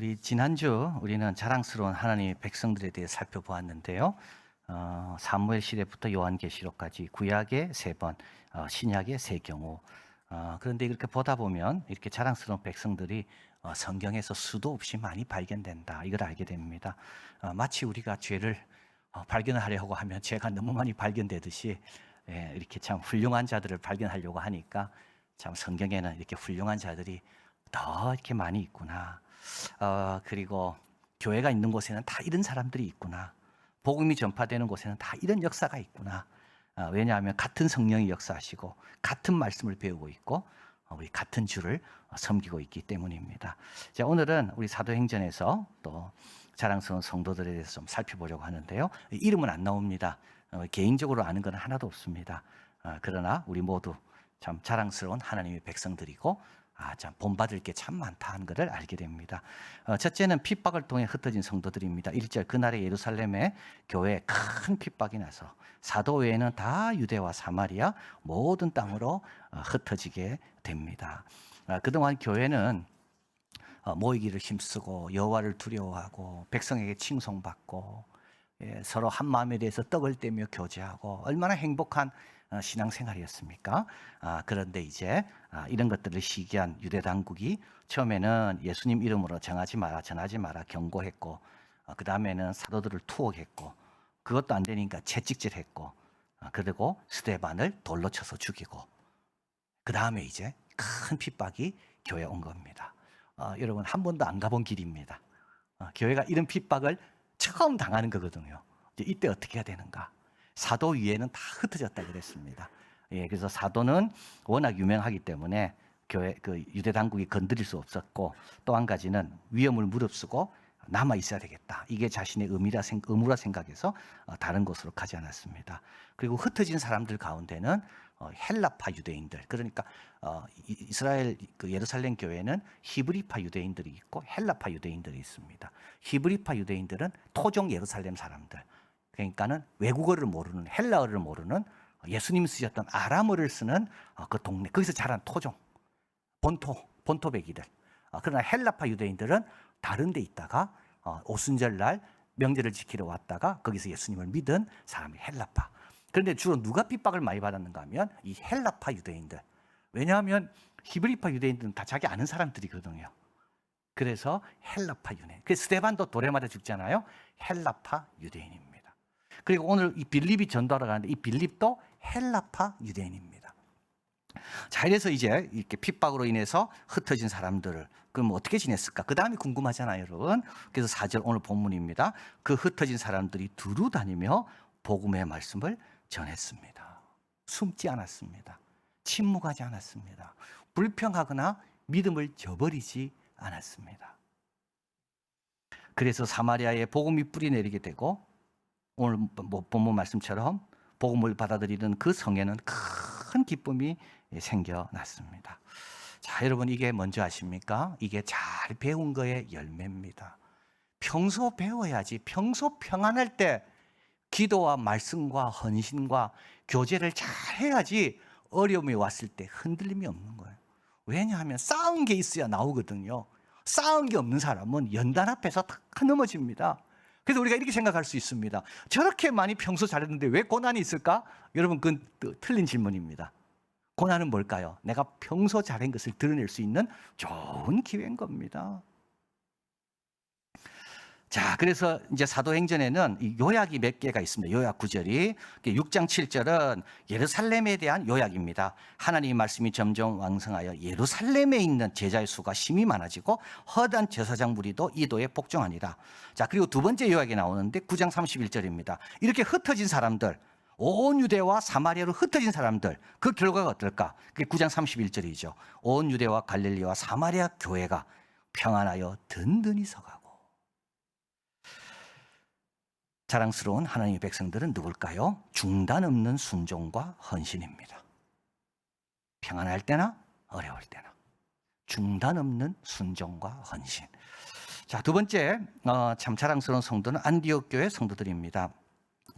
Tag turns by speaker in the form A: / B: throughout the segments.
A: 우리 지난주 우리는 자랑스러운 하나님의 백성들에 대해 살펴보았는데요. 사무엘 시대부터 요한계시록까지 구약의 3번, 신약의 3경우. 그런데 이렇게 보다 보면 이렇게 자랑스러운 백성들이 성경에서 수도 없이 많이 발견된다. 이걸 알게 됩니다. 마치 우리가 죄를 발견을 하려고 하면 죄가 너무 많이 발견되듯이 이렇게 참 훌륭한 자들을 발견하려고 하니까 참 성경에는 이렇게 훌륭한 자들이 더 이렇게 많이 있구나. 그리고 교회가 있는 곳에는 다 이런 사람들이 있구나. 복음이 전파되는 곳에는 다 이런 역사가 있구나. 왜냐하면 같은 성령이 역사하시고 같은 말씀을 배우고 있고 우리 같은 주를 섬기고 있기 때문입니다. 자, 오늘은 우리 사도행전에서 또 자랑스러운 성도들에 대해서 좀 살펴보려고 하는데요. 이름은 안 나옵니다. 개인적으로 아는 건 하나도 없습니다. 그러나 우리 모두 참 자랑스러운 하나님의 백성들이고 참 본받을 게 참 많다 하는 것을 알게 됩니다. 첫째는 핍박을 통해 흩어진 성도들입니다. 1절 그날의 예루살렘에 교회에 큰 핍박이 나서 사도 외에는 다 유대와 사마리아 모든 땅으로 흩어지게 됩니다. 그동안 교회는 모이기를 힘쓰고 여호와를 두려워하고 백성에게 칭송받고 서로 한 마음에 대해서 떡을 떼며 교제하고 얼마나 행복한 신앙생활이었습니까? 그런데 이제 이런 것들을 시기한 유대 당국이 처음에는 예수님 이름으로 전하지 마라 경고했고, 그 다음에는 사도들을 투옥했고, 그것도 안 되니까 채찍질했고, 그리고 스데반을 돌로 쳐서 죽이고, 그 다음에 이제 큰 핍박이 교회에 온 겁니다. 여러분 한 번도 안 가본 길입니다. 교회가 이런 핍박을 처음 당하는 거거든요. 이때 어떻게 해야 되는가? 사도 위에는 다 흩어졌다 그랬습니다. 그래서 사도는 워낙 유명하기 때문에 교회 유대 당국이 건드릴 수 없었고, 또 한 가지는 위험을 무릅쓰고 남아 있어야 되겠다. 이게 자신의 의무라 생각해서 다른 곳으로 가지 않았습니다. 그리고 흩어진 사람들 가운데는 헬라파 유대인들, 그러니까 이스라엘 예루살렘 교회는 히브리파 유대인들이 있고 헬라파 유대인들이 있습니다. 히브리파 유대인들은 토종 예루살렘 사람들, 그러니까는 외국어를 모르는, 헬라어를 모르는, 예수님이 쓰셨던 아람어를 쓰는 그 동네, 거기서 자란 토종, 본토배기들. 그러나 헬라파 유대인들은 다른 데 있다가 오순절날 명절을 지키러 왔다가 거기서 예수님을 믿은 사람이 헬라파. 그런데 주로 누가 핍박을 많이 받았는가 하면 이 헬라파 유대인들. 왜냐하면 히브리파 유대인들은 다 자기 아는 사람들이거든요. 그래서 헬라파 유대인. 그래서 스데반도 돌에 맞아 죽잖아요. 헬라파 유대인입니다. 그리고 오늘 이 빌립이 전도하러 가는데 이 빌립도 헬라파 유대인입니다. 자, 이래서 이제 이렇게 핍박으로 인해서 흩어진 사람들을 그럼 어떻게 지냈을까? 그 다음이 궁금하잖아요, 여러분. 그래서 4절 오늘 본문입니다. 그 흩어진 사람들이 두루 다니며 복음의 말씀을 전했습니다. 숨지 않았습니다. 침묵하지 않았습니다. 불평하거나 믿음을 저버리지 않았습니다. 그래서 사마리아에 복음이 뿌리 내리게 되고 오늘 본문 말씀처럼 복음을 받아들이는 그 성에는 큰 기쁨이 생겨났습니다. 자, 여러분 이게 뭔지 아십니까? 이게 잘 배운 거의 열매입니다. 평소 배워야지. 평소 평안할 때 기도와 말씀과 헌신과 교제를 잘 해야지 어려움이 왔을 때 흔들림이 없는 거예요. 왜냐하면 쌓은 게 있어야 나오거든요. 쌓은 게 없는 사람은 연단 앞에서 다 넘어집니다. 그래서 우리가 이렇게 생각할 수 있습니다. 저렇게 많이 평소 잘했는데 왜 고난이 있을까? 여러분 그건 틀린 질문입니다. 고난은 뭘까요? 내가 평소 잘한 것을 드러낼 수 있는 좋은 기회인 겁니다. 자, 그래서 이제 사도행전에는 요약이 몇 개가 있습니다. 요약 9절이 6장 7절은 예루살렘에 대한 요약입니다. 하나님의 말씀이 점점 왕성하여 예루살렘에 있는 제자의 수가 심히 많아지고 허다한 제사장 무리도 이도에 복종하니라. 자, 그리고 두 번째 요약이 나오는데 9장 31절입니다. 이렇게 흩어진 사람들, 온 유대와 사마리아로 흩어진 사람들, 그 결과가 어떨까? 그게 9장 31절이죠. 온 유대와 갈릴리와 사마리아 교회가 평안하여 든든히 서가고. 자랑스러운 하나님의 백성들은 누굴까요? 중단 없는 순종과 헌신입니다. 평안할 때나 어려울 때나 중단 없는 순종과 헌신. 자, 두 번째 참 자랑스러운 성도는 안디옥 교회 성도들입니다.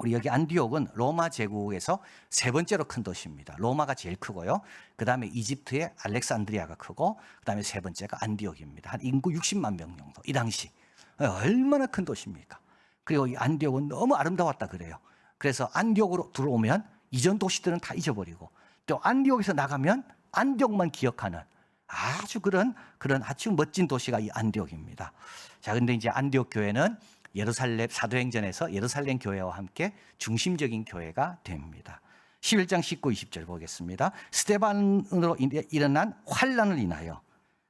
A: 우리 여기 안디옥은 로마 제국에서 세 번째로 큰 도시입니다. 로마가 제일 크고요. 그 다음에 이집트의 알렉산드리아가 크고, 그 다음에 세 번째가 안디옥입니다. 한 인구 60만 명 정도. 이 당시 얼마나 큰 도시입니까? 그리고 이 안디옥은 너무 아름다웠다 그래요. 그래서 안디옥으로 들어오면 이전 도시들은 다 잊어버리고, 또 안디옥에서 나가면 안디옥만 기억하는 아주 그런 아주 멋진 도시가 이 안디옥입니다. 자, 근데 이제 안디옥 교회는 예루살렘 사도행전에서 예루살렘 교회와 함께 중심적인 교회가 됩니다. 11장 19, 20절 보겠습니다. 스데반으로 일어난 환란을 인하여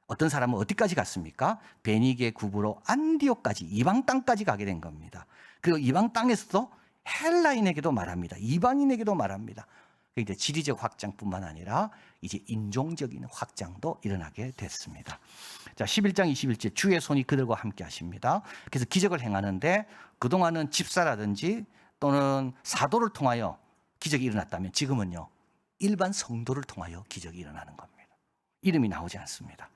A: 어떤 사람은 어디까지 갔습니까? 베니게 구부로 안디옥까지, 이방 땅까지 가게 된 겁니다. 그리고 이방 땅에서도 헬라인에게도 말합니다. 이방인에게도 말합니다. 이제 지리적 확장뿐만 아니라 이제 인종적인 확장도 일어나게 됐습니다. 자, 11장 21절 주의 손이 그들과 함께 하십니다. 그래서 기적을 행하는데 그동안은 집사라든지 또는 사도를 통하여 기적이 일어났다면 지금은요, 일반 성도를 통하여 기적이 일어나는 겁니다. 이름이 나오지 않습니다.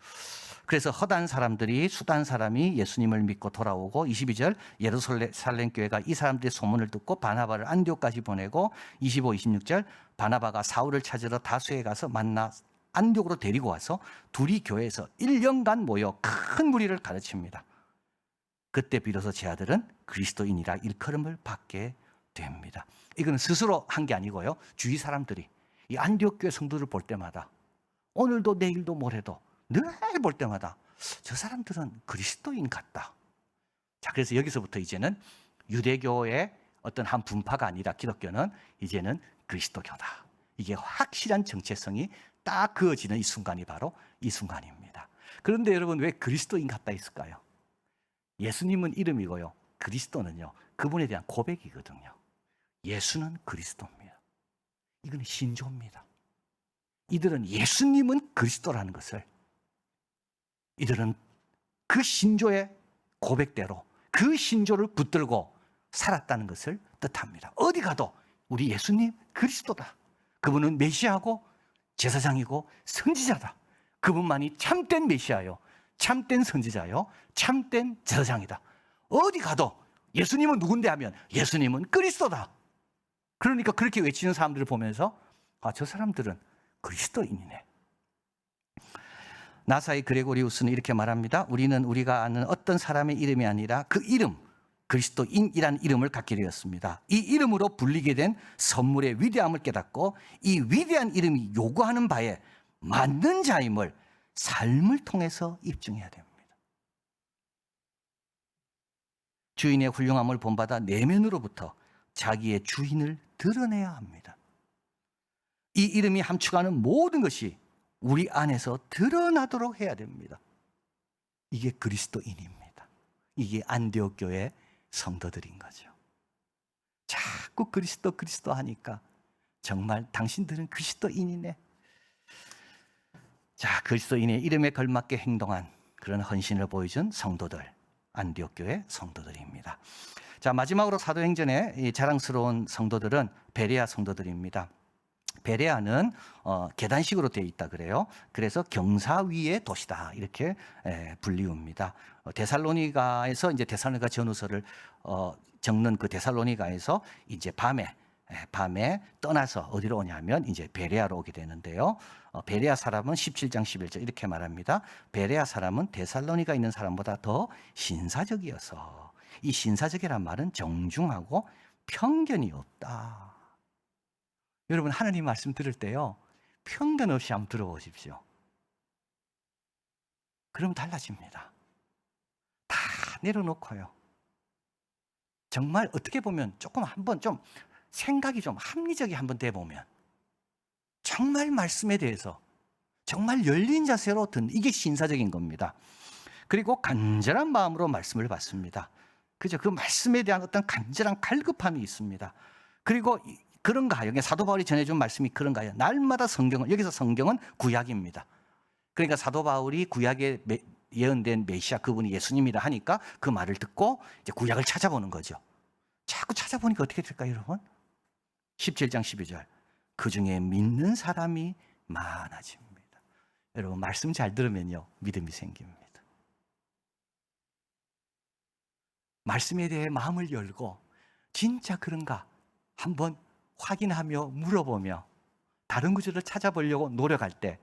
A: 그래서 허다한 사람들이, 숱한 사람이 예수님을 믿고 돌아오고, 22절 예루살렘 교회가 이 사람들의 소문을 듣고 바나바를 안디옥까지 보내고, 25, 26절 바나바가 사울을 찾으러 다수에 가서 만나 안디옥으로 데리고 와서 둘이 교회에서 1년간 모여 큰 무리를 가르칩니다. 그때 비로소 제 아들은 그리스도인이라 일컬음을 받게 됩니다. 이건 스스로 한 게 아니고요, 주위 사람들이 이 안디옥 교회 성도를 볼 때마다, 오늘도 내일도 모레도 늘 볼 때마다 저 사람들은 그리스도인 같다. 자, 그래서 여기서부터 이제는 유대교의 어떤 한 분파가 아니라 기독교는 이제는 그리스도교다. 이게 확실한 정체성이 딱 그어지는 이 순간이 바로 이 순간입니다. 그런데 여러분, 왜 그리스도인 같다 했을까요? 예수님은 이름이고요, 그리스도는요, 그분에 대한 고백이거든요. 예수는 그리스도입니다. 이건 신조입니다. 이들은 예수님은 그리스도라는 것을, 이들은 그 신조의 고백대로 그 신조를 붙들고 살았다는 것을 뜻합니다. 어디 가도 우리 예수님 그리스도다. 그분은 메시아고 제사장이고 선지자다. 그분만이 참된 메시아요, 참된 선지자요, 참된 제사장이다. 어디 가도 예수님은 누군데 하면 예수님은 그리스도다. 그러니까 그렇게 외치는 사람들을 보면서 아, 저 사람들은 그리스도인이네. 나사의 그레고리우스는 이렇게 말합니다. 우리는 우리가 아는 어떤 사람의 이름이 아니라 그 이름, 그리스도인이라는 이름을 갖게 되었습니다. 이 이름으로 불리게 된 선물의 위대함을 깨닫고 이 위대한 이름이 요구하는 바에 맞는 자임을 삶을 통해서 입증해야 됩니다. 주인의 훌륭함을 본받아 내면으로부터 자기의 주인을 드러내야 합니다. 이 이름이 함축하는 모든 것이 우리 안에서 드러나도록 해야 됩니다. 이게 그리스도인입니다. 이게 안디옥 교회 성도들인 거죠. 자꾸 그리스도 하니까 정말 당신들은 그리스도인이네. 자, 그리스도인의 이름에 걸맞게 행동한 그런 헌신을 보여준 성도들, 안디옥 교회 성도들입니다. 자, 마지막으로 사도행전의 이 자랑스러운 성도들은 베레아 성도들입니다. 베레아는 계단식으로 되어 있다 그래요. 그래서 경사 위의 도시다 이렇게 불리웁니다. 데살로니가에서 이제 데살로니가 전후서를 적는 그 데살로니가에서 이제 밤에 떠나서 어디로 오냐면 이제 베레아로 오게 되는데요. 베레아 사람은 17장 11절 이렇게 말합니다. 베레아 사람은 데살로니가 있는 사람보다 더 신사적이어서, 이 신사적이란 말은 정중하고 편견이 없다. 여러분, 하나님 말씀 들을 때요, 편견 없이 한번 들어보십시오. 그럼 달라집니다. 다 내려놓고요, 정말 어떻게 보면 조금 한번 좀 생각이 좀 합리적이 한번 돼보면 정말 말씀에 대해서 정말 열린 자세로 듣는, 이게 신사적인 겁니다. 그리고 간절한 마음으로 말씀을 받습니다. 그죠? 그 말씀에 대한 어떤 간절한 갈급함이 있습니다. 그리고 그런가, 여기 사도 바울이 전해준 말씀이 그런가요? 날마다 성경을, 여기서 성경은 구약입니다. 그러니까 사도 바울이 구약에 예언된 메시아, 그분이 예수님이라 하니까 그 말을 듣고 이제 구약을 찾아보는 거죠. 자꾸 찾아보니까 어떻게 될까요, 여러분? 17장 12절 그 중에 믿는 사람이 많아집니다. 여러분, 말씀 잘 들으면요, 믿음이 생깁니다. 말씀에 대해 마음을 열고 진짜 그런가, 한번 확인하며 물어보며 다른 구절을 찾아보려고 노력할 때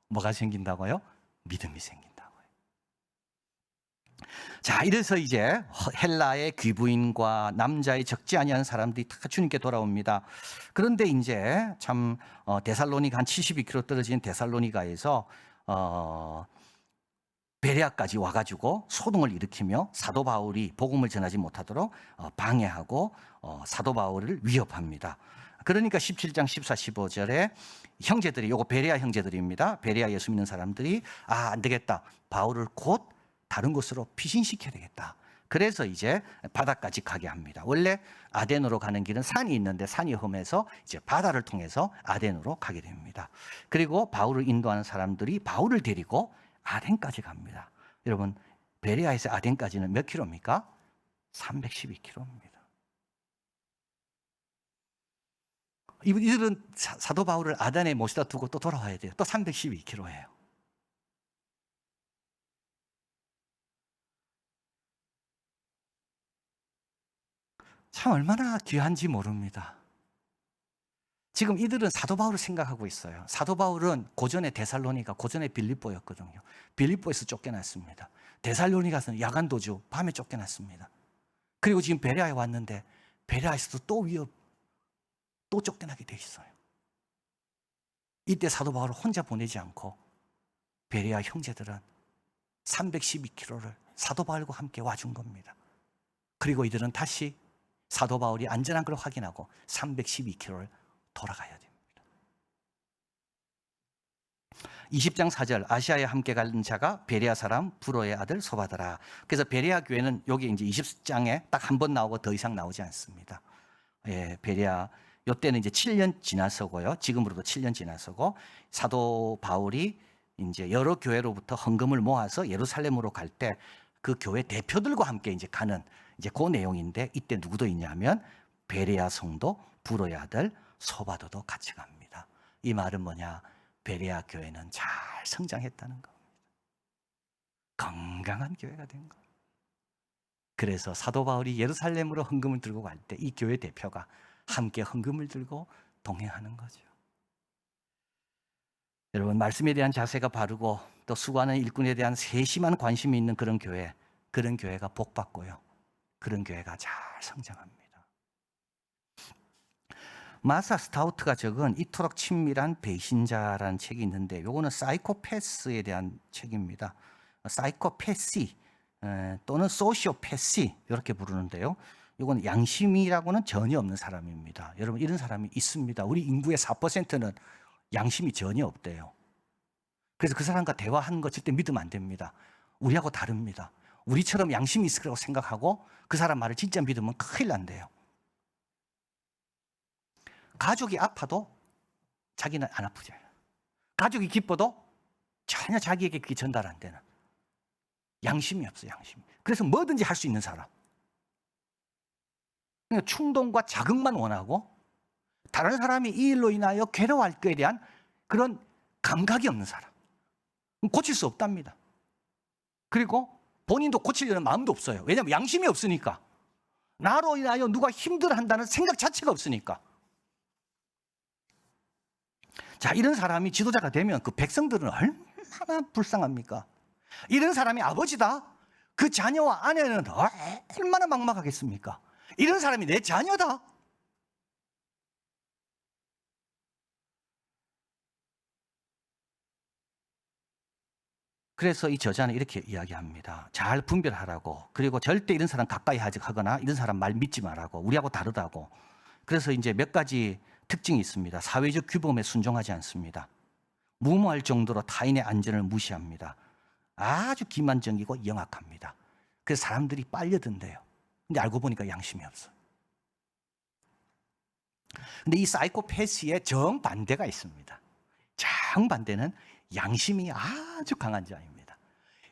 A: 뭐가 생긴다고요? 믿음이 생긴다고요. 자, 이래서 이제 헬라의 귀부인과 남자의 적지 아니한 사람들이 다 주님께 돌아옵니다. 그런데 이제 참 데살로니가 한 72km 떨어진 데살로니가에서 베레아까지 와가지고 소동을 일으키며 사도 바울이 복음을 전하지 못하도록 방해하고 사도 바울을 위협합니다. 그러니까 17장 14, 15절에 형제들이, 요거 베레아 형제들입니다. 베레아 예수 믿는 사람들이 안 되겠다. 바울을 곧 다른 곳으로 피신시켜야 되겠다. 그래서 이제 바다까지 가게 합니다. 원래 아덴으로 가는 길은 산이 있는데 산이 험해서 이제 바다를 통해서 아덴으로 가게 됩니다. 그리고 바울을 인도하는 사람들이 바울을 데리고 아덴까지 갑니다. 여러분, 베레아에서 아덴까지는 몇 킬로입니까? 312km입니다. 이들은 사도 바울을 아덴에 모시다 두고 또 돌아와야 돼요. 또 312km예요. 참 얼마나 귀한지 모릅니다. 지금 이들은 사도 바울을 생각하고 있어요. 사도 바울은 고전에 데살로니가, 고전에 빌립보였거든요. 빌립보에서 쫓겨났습니다. 데살로니가서는 야간 도주, 밤에 쫓겨났습니다. 그리고 지금 베레아에 왔는데 베레아에서도 또 쫓겨나게 돼 있어요. 이때 사도 바울을 혼자 보내지 않고 베레아 형제들은 312km를 사도 바울과 함께 와준 겁니다. 그리고 이들은 다시 사도 바울이 안전한 걸 확인하고 312km를 돌아가야 됩니다. 20장 4절, 아시아에 함께 간 자가 베레아 사람 부로의 아들 소바더라. 그래서 베레아 교회는 여기 이제 20장에 딱 한 번 나오고 더 이상 나오지 않습니다. 예, 베레아 이때는 이제 7년 지나서고요. 지금으로도 7년 지나서고 사도 바울이 이제 여러 교회로부터 헌금을 모아서 예루살렘으로 갈 때 그 교회 대표들과 함께 이제 가는 이제 그 내용인데, 이때 누구도 있냐면 베레아 성도 부로의 아들 소바도도 같이 갑니다. 이 말은 뭐냐? 베레아 교회는 잘 성장했다는 겁니다. 건강한 교회가 된 겁니다. 그래서 사도 바울이 예루살렘으로 헌금을 들고 갈 때 이 교회 대표가 함께 헌금을 들고 동행하는 거죠. 여러분, 말씀에 대한 자세가 바르고 또 수고하는 일꾼에 대한 세심한 관심이 있는 그런 교회가 복받고요. 그런 교회가 잘 성장합니다. 마사 스타우트가 적은 이토록 친밀한 배신자라는 책이 있는데, 이거는 사이코패스에 대한 책입니다. 사이코패시 또는 소시오패시 이렇게 부르는데요. 이건 양심이라고는 전혀 없는 사람입니다. 여러분, 이런 사람이 있습니다. 우리 인구의 4%는 양심이 전혀 없대요. 그래서 그 사람과 대화하는 거 절대 믿으면 안 됩니다. 우리하고 다릅니다. 우리처럼 양심이 있을 거라고 생각하고 그 사람 말을 진짜 믿으면 큰일 난대요. 가족이 아파도 자기는 안 아프죠. 가족이 기뻐도 전혀 자기에게 그게 전달 안 되는, 양심이 없어요. 양심. 그래서 뭐든지 할 수 있는 사람. 그러니까 충동과 자극만 원하고 다른 사람이 이 일로 인하여 괴로워할 것에 대한 그런 감각이 없는 사람. 고칠 수 없답니다. 그리고 본인도 고치려는 마음도 없어요. 왜냐하면 양심이 없으니까. 나로 인하여 누가 힘들어한다는 생각 자체가 없으니까. 자, 이런 사람이 지도자가 되면 그 백성들은 얼마나 불쌍합니까? 이런 사람이 아버지다? 그 자녀와 아내는 얼마나 막막하겠습니까? 이런 사람이 내 자녀다? 그래서 이 저자는 이렇게 이야기합니다. 잘 분별하라고. 그리고 절대 이런 사람 가까이 하거나 이런 사람 말 믿지 말라고. 우리하고 다르다고. 그래서 이제 몇 가지 특징이 있습니다. 사회적 규범에 순종하지 않습니다. 무모할 정도로 타인의 안전을 무시합니다. 아주 기만적이고 영악합니다. 그래서 사람들이 빨려든대요. 근데 알고 보니까 양심이 없어요. 근데 이 사이코패시의 정반대가 있습니다. 정반대는 양심이 아주 강한 자입니다.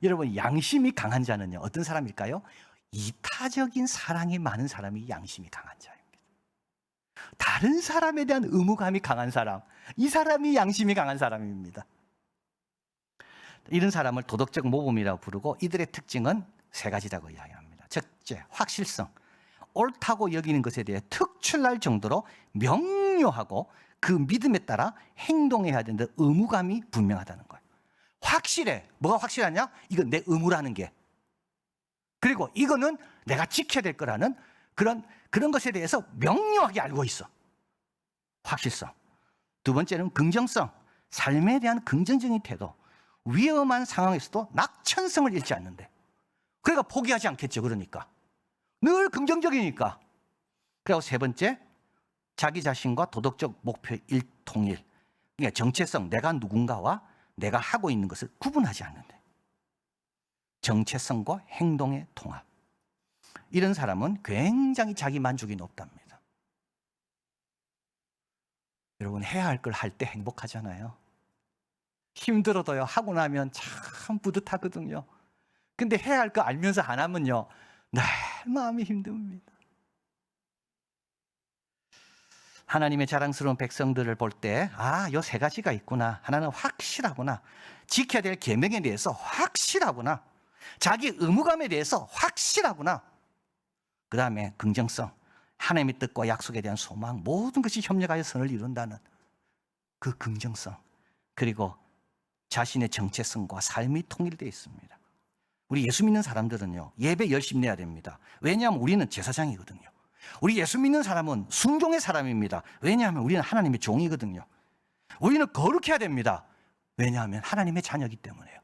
A: 여러분, 양심이 강한 자는요, 어떤 사람일까요? 이타적인 사랑이 많은 사람이 양심이 강한 자입니다. 다른 사람에 대한 의무감이 강한 사람, 이 사람이 양심이 강한 사람입니다. 이런 사람을 도덕적 모범이라고 부르고, 이들의 특징은 세 가지라고 이야기합니다. 첫째, 확실성. 옳다고 여기는 것에 대해 특출날 정도로 명료하고 그 믿음에 따라 행동해야 되는 의무감이 분명하다는 거예요. 확실해. 뭐가 확실하냐? 이건 내 의무라는 게. 그리고 이거는 내가 지켜야 될 거라는 그런 것에 대해서 명료하게 알고 있어. 확실성. 두 번째는 긍정성. 삶에 대한 긍정적인 태도. 위험한 상황에서도 낙천성을 잃지 않는데. 그러니까 포기하지 않겠죠. 그러니까. 늘 긍정적이니까. 그리고 세 번째, 자기 자신과 도덕적 목표 일통일. 그러니까 정체성, 내가 누군가와 내가 하고 있는 것을 구분하지 않는데. 정체성과 행동의 통합. 이런 사람은 굉장히 자기 만족이 높답니다. 여러분, 해야 할 걸 할 때 행복하잖아요. 힘들어도요, 하고 나면 참 뿌듯하거든요. 근데 해야 할 거 알면서 안 하면요, 늘 마음이 힘듭니다. 하나님의 자랑스러운 백성들을 볼 때, 요 세 가지가 있구나. 하나는 확실하구나. 지켜야 될 계명에 대해서 확실하구나. 자기 의무감에 대해서 확실하구나. 그 다음에 긍정성. 하나님의 뜻과 약속에 대한 소망. 모든 것이 협력하여 선을 이룬다는 그 긍정성. 그리고 자신의 정체성과 삶이 통일되어 있습니다. 우리 예수 믿는 사람들은요, 예배 열심히 내야 됩니다. 왜냐하면 우리는 제사장이거든요. 우리 예수 믿는 사람은 순종의 사람입니다. 왜냐하면 우리는 하나님의 종이거든요. 우리는 거룩해야 됩니다. 왜냐하면 하나님의 자녀이기 때문에요.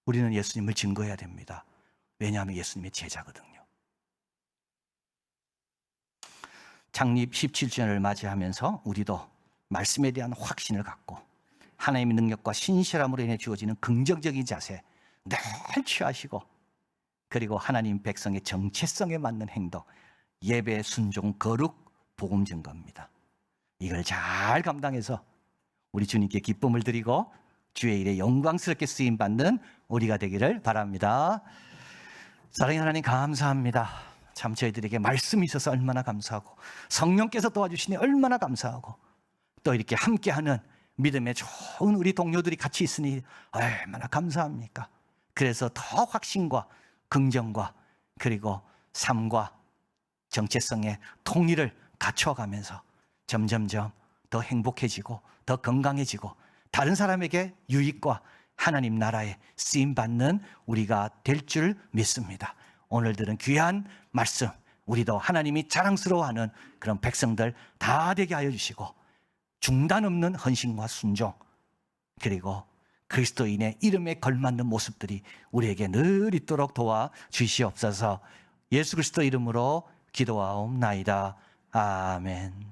A: 우리는 예수님을 증거해야 됩니다. 왜냐하면 예수님의 제자거든요. 창립 17주년을 맞이하면서 우리도 말씀에 대한 확신을 갖고 하나님의 능력과 신실함으로 인해 주어지는 긍정적인 자세 늘 취하시고, 그리고 하나님 백성의 정체성에 맞는 행동, 예배, 순종, 거룩, 복음 증거입니다. 이걸 잘 감당해서 우리 주님께 기쁨을 드리고 주의 일에 영광스럽게 쓰임받는 우리가 되기를 바랍니다. 사랑의 하나님, 감사합니다. 참 저희들에게 말씀이 있어서 얼마나 감사하고, 성령께서 도와주시니 얼마나 감사하고, 또 이렇게 함께하는 믿음의 좋은 우리 동료들이 같이 있으니 얼마나 감사합니까? 그래서 더 확신과 긍정과 그리고 삶과 정체성의 통일을 갖춰가면서 점점점 더 행복해지고 더 건강해지고 다른 사람에게 유익과 하나님 나라에 쓰임받는 우리가 될 줄 믿습니다. 오늘 들은 귀한 말씀, 우리도 하나님이 자랑스러워하는 그런 백성들 다 되게 하여 주시고, 중단 없는 헌신과 순종, 그리고 그리스도인의 이름에 걸맞는 모습들이 우리에게 늘 있도록 도와 주시옵소서. 예수 그리스도 이름으로 기도하옵나이다. 아멘.